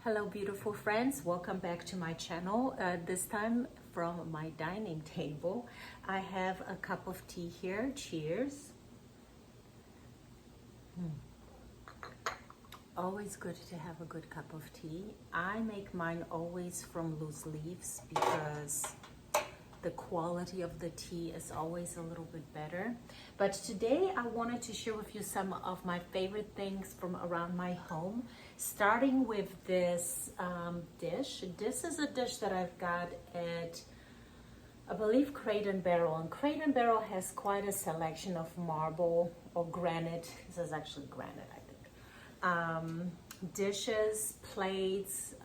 Hello beautiful friends, welcome back to my channel. This time from my dining table. I have a cup of tea here. Cheers. Always good to have a good cup of tea. I make mine always from loose leaves because the quality of the tea is always a little bit better. But today I wanted to share with you some of my favorite things from around my home, starting with this dish. This is a dish that I've got at, I believe, Crate and Barrel. And Crate and Barrel has quite a selection of marble or granite. This is actually granite, I think. Dishes, plates,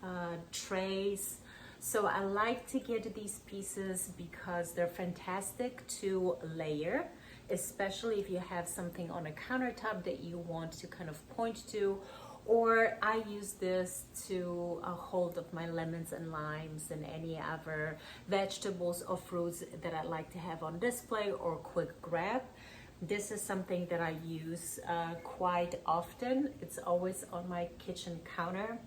trays. So I like to get these pieces because they're fantastic to layer, especially if you have something on a countertop that you want to kind of point to, or I use this to hold up my lemons and limes and any other vegetables or fruits that I like to have on display or quick grab. This is something that I use quite often. It's always on my kitchen counter.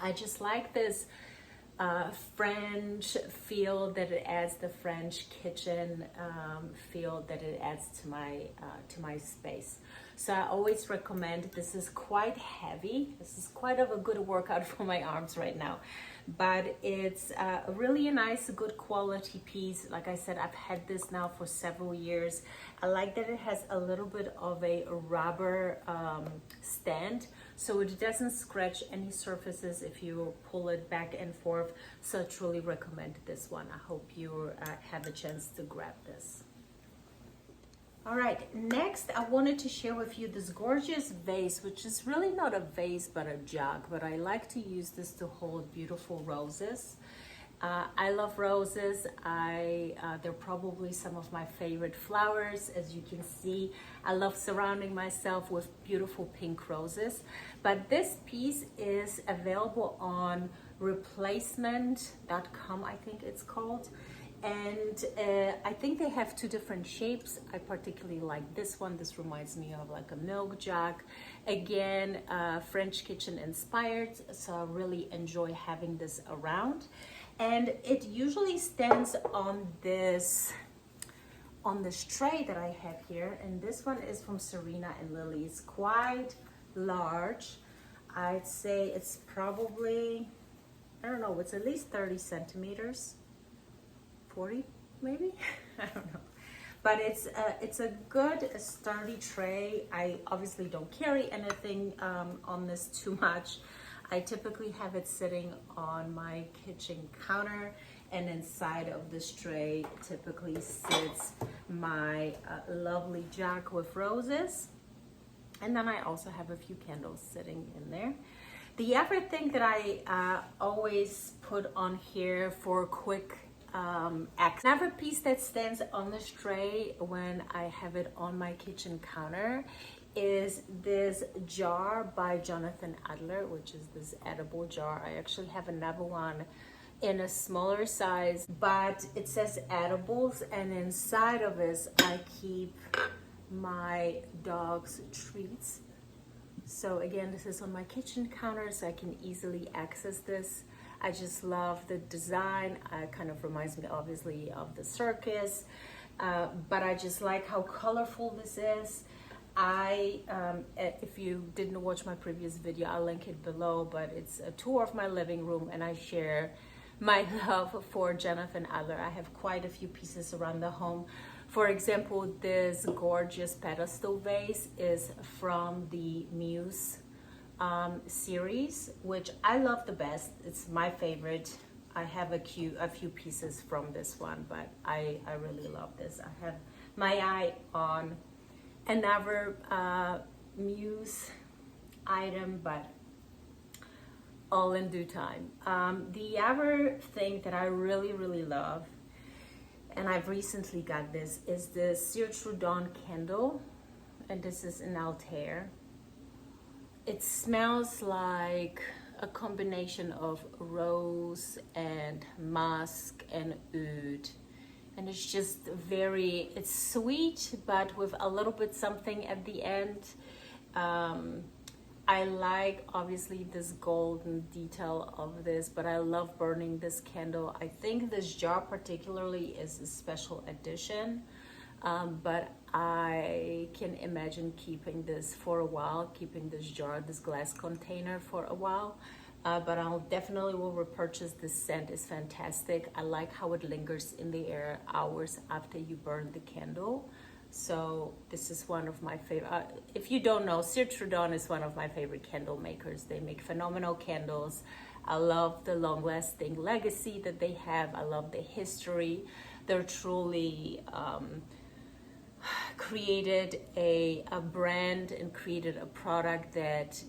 I just like this French feel that it adds, the French kitchen feel that it adds to my space. So I always recommend. This is quite heavy. This is quite of a good workout for my arms right now, but it's really a nice, good quality piece. Like I said, I've had this now for several years. I like that it has a little bit of a rubber stand, so it doesn't scratch any surfaces if you pull it back and forth. So I truly recommend this one. I hope you have a chance to grab this. All right, next I wanted to share with you this gorgeous vase, which is really not a vase but a jug, but I like to use this to hold beautiful roses. I love roses. They're probably some of my favorite flowers. As you can see, I love surrounding myself with beautiful pink roses. But this piece is available on replacement.com, I think it's called. And I think they have two different shapes. I particularly like this one. This reminds me of like a milk jug. Again, French kitchen inspired, so I really enjoy having this around. And it usually stands on this tray that I have here. And this one is from Serena and Lily. It's quite large. I'd say it's probably, I don't know, it's at least 30 centimeters. 40 maybe. I don't know, but it's a good sturdy tray. I obviously don't carry anything on this too much. I typically have it sitting on my kitchen counter, and inside of this tray typically sits my lovely jug with roses, and then I also have a few candles sitting in there. The other thing that I always put on here for quick another piece that stands on this tray when I have it on my kitchen counter is this jar by Jonathan Adler, which is this edible jar. I actually have another one in a smaller size, but it says edibles, and inside of this I keep my dog's treats. So again, this is on my kitchen counter, so I can easily access this. I just love the design. It kind of reminds me obviously of the circus, but I just like how colorful this is. If you didn't watch my previous video, I'll link it below, but it's a tour of my living room, and I share my love for Jonathan Adler. I have quite a few pieces around the home. For example, this gorgeous pedestal vase is from the Muse series, which I love the best. It's my favorite. I have a few pieces from this one, but I really love this. I have my eye on another Muse item, but all in due time. The other thing that I really love, and I've recently got this, is the Cire Dawn candle, and this is an Altair. It smells like a combination of rose and musk and oud, and it's just it's sweet, but with a little bit something at the end. I like obviously this golden detail of this, but I love burning this candle. I think this jar particularly is a special edition, but I can imagine keeping this for a while, keeping this jar, this glass container for a while. But I'll definitely will repurchase. This scent is fantastic. I like how it lingers in the air hours after you burn the candle. So this is one of my favorite. If you don't know, Sir Trudon is one of my favorite candle makers. They make phenomenal candles. I love the long-lasting legacy that they have. I love the history. They're truly created a brand and created a product that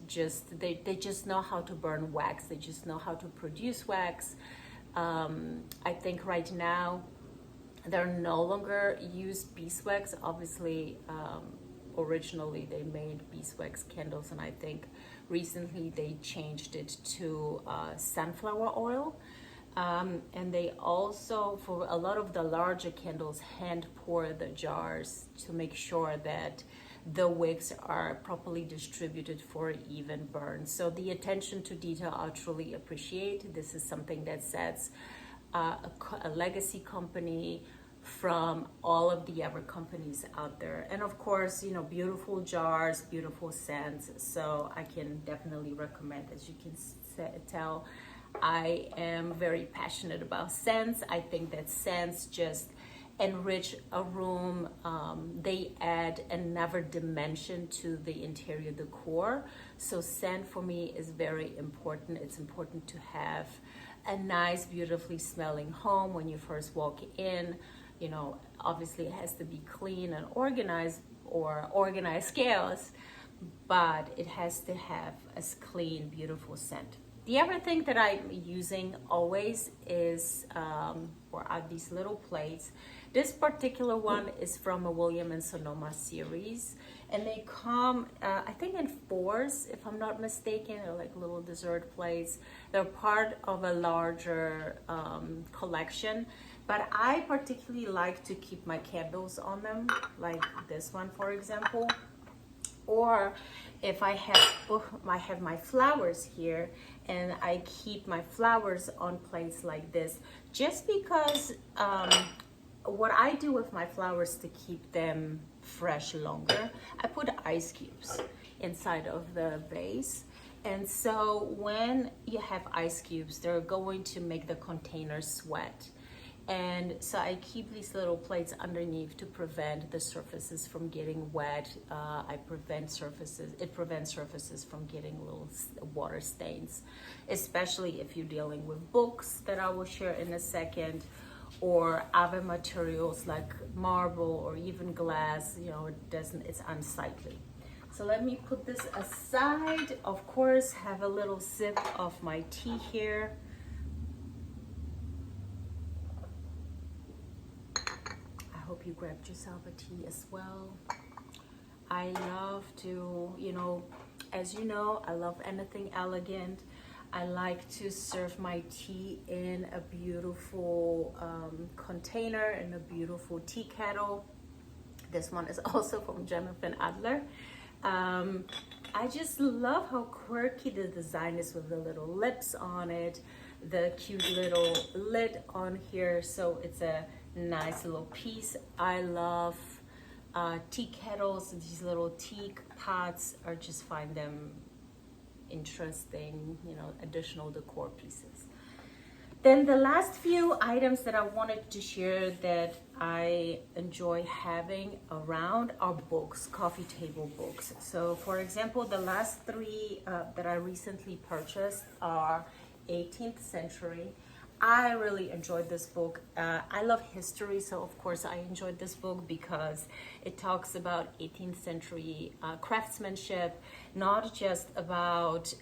they just know how to burn wax. They just know how to produce wax. I think right now they're no longer use beeswax. Obviously, originally they made beeswax candles, and I think recently they changed it to sunflower oil. And they also, for a lot of the larger candles, hand pour the jars to make sure that the wicks are properly distributed for an even burn. So the attention to detail I truly appreciate. This is something that sets a legacy company from all of the other companies out there. And of course, you know, beautiful jars, beautiful scents. So I can definitely recommend, as you can tell, I am very passionate about scents. I think that scents just enrich a room. They add another dimension to the interior decor. So scent for me is very important. It's important to have a nice, beautifully smelling home when you first walk in. You know, obviously it has to be clean and organized, or organized chaos, but it has to have a clean, beautiful scent. The other thing that I'm using always is, or are these little plates. This particular one is from a William and Sonoma series, and they come, I think in 4s, if I'm not mistaken. They're like little dessert plates. They're part of a larger collection, but I particularly like to keep my candles on them, like this one, for example. Or if I have my flowers here, and I keep my flowers on plates like this, just because what I do with my flowers to keep them fresh longer, I put ice cubes inside of the vase. And so when you have ice cubes, they're going to make the container sweat. And so I keep these little plates underneath to prevent the surfaces from getting wet. It prevents surfaces from getting little water stains, especially if you're dealing with books that I will share in a second, or other materials like marble or even glass. You know, it's unsightly. So let me put this aside. Of course, have a little sip of my tea here. Hope you grabbed yourself a tea as well. I love to, you know, as you know, I love anything elegant. I like to serve my tea in a beautiful container, in a beautiful tea kettle. This one is also from Jonathan Adler. I just love how quirky the design is with the little lips on it, the cute little lid on here. So it's a nice little piece. I love tea kettles. These little tea pots, or just find them interesting, you know, additional decor pieces. Then the last few items that I wanted to share that I enjoy having around are books, coffee table books. So for example, the last 3 that I recently purchased are 18th century. I really enjoyed this book. I love history, so of course I enjoyed this book because it talks about 18th century craftsmanship, not just about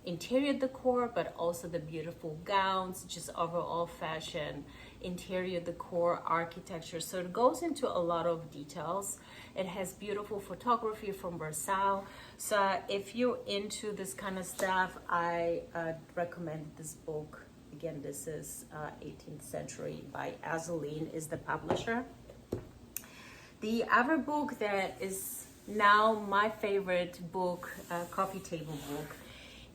interior decor, but also the beautiful gowns, just overall fashion, interior decor, architecture. So it goes into a lot of details. It has beautiful photography from Versailles. So if you're into this kind of stuff, I recommend this book Again, this is 18th century by Azoline is the publisher. The other book that is now my favorite book, coffee table book,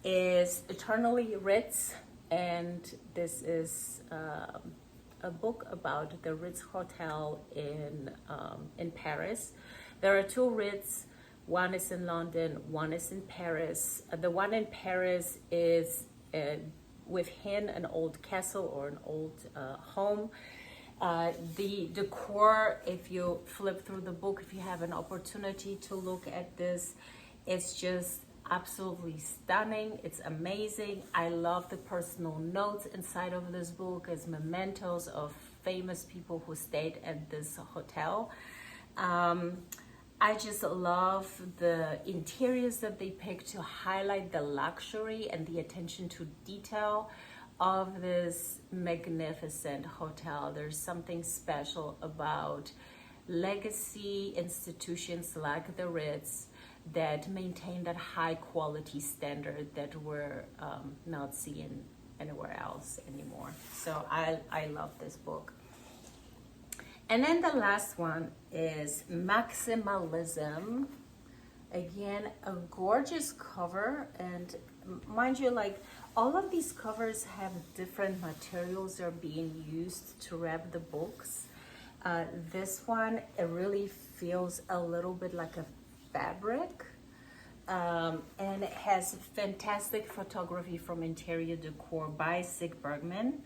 is Eternally Ritz, and this is a book about the Ritz Hotel in Paris. There are two Ritz. One is in London, one is in Paris. The one in Paris is within an old castle or an old home. The decor, if you flip through the book, if you have an opportunity to look at this, it's just absolutely stunning. It's amazing. I love the personal notes inside of this book as mementos of famous people who stayed at this hotel. I just love the interiors that they pick to highlight the luxury and the attention to detail of this magnificent hotel. There's something special about legacy institutions like the Ritz that maintain that high quality standard that we're not seeing anywhere else anymore. So I love this book. And then the last one is Maximalism. Again, a gorgeous cover, and mind you, like all of these covers have different materials that are being used to wrap the books. This one, it really feels a little bit like a fabric, and it has fantastic photography from Interior Decor by Sig Bergman.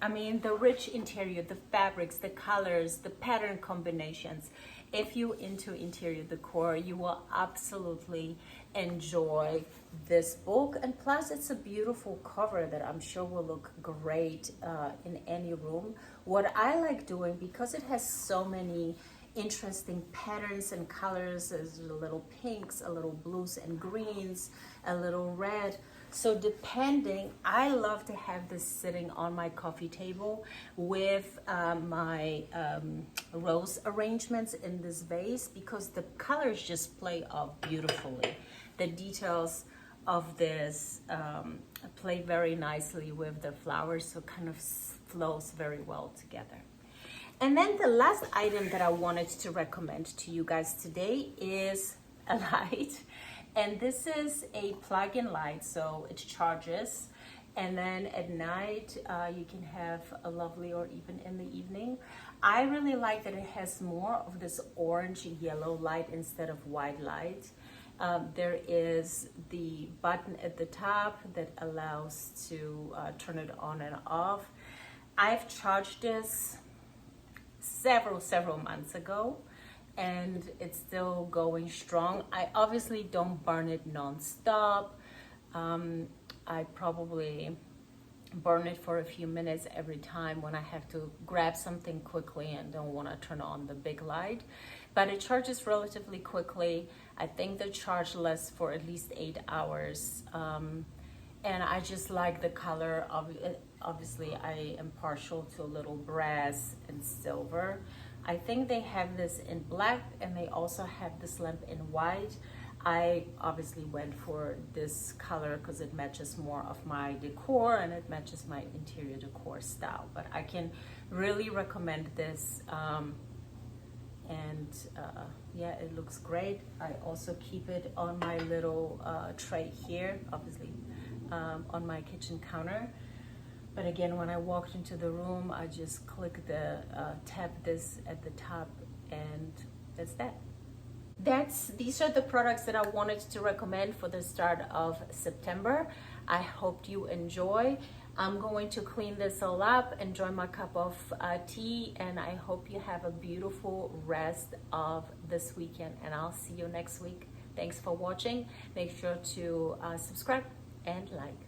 I mean, the rich interior, the fabrics, the colors, the pattern combinations. If you're into interior decor, you will absolutely enjoy this book. And plus, it's a beautiful cover that I'm sure will look great in any room. What I like doing, because it has so many interesting patterns and colors, there's a little pinks, a little blues and greens, a little red. So depending, I love to have this sitting on my coffee table with my rose arrangements in this vase, because the colors just play off beautifully. The details of this play very nicely with the flowers, so it kind of flows very well together. And then the last item that I wanted to recommend to you guys today is a light. And this is a plug-in light, so it charges. And then at night, you can have a lovely, or even in the evening. I really like that it has more of this orange yellow light instead of white light. There is the button at the top that allows to turn it on and off. I've charged this several months ago, and it's still going strong. I obviously don't burn it non-stop. I probably burn it for a few minutes every time when I have to grab something quickly and don't want to turn on the big light. But it charges relatively quickly. I think the charge lasts for at least 8 hours. And I just like the color of it. Obviously, I am partial to a little brass and silver. I think they have this in black, and they also have this lamp in white. I obviously went for this color because it matches more of my decor and it matches my interior decor style. But I can really recommend this. Yeah, it looks great. I also keep it on my little tray here, obviously on my kitchen counter. But again, when I walked into the room, I just click the tap this at the top, and that's that. These are the products that I wanted to recommend for the start of September. I hope you enjoy. I'm going to clean this all up, enjoy my cup of tea, and I hope you have a beautiful rest of this weekend, and I'll see you next week. Thanks for watching. Make sure to subscribe and like.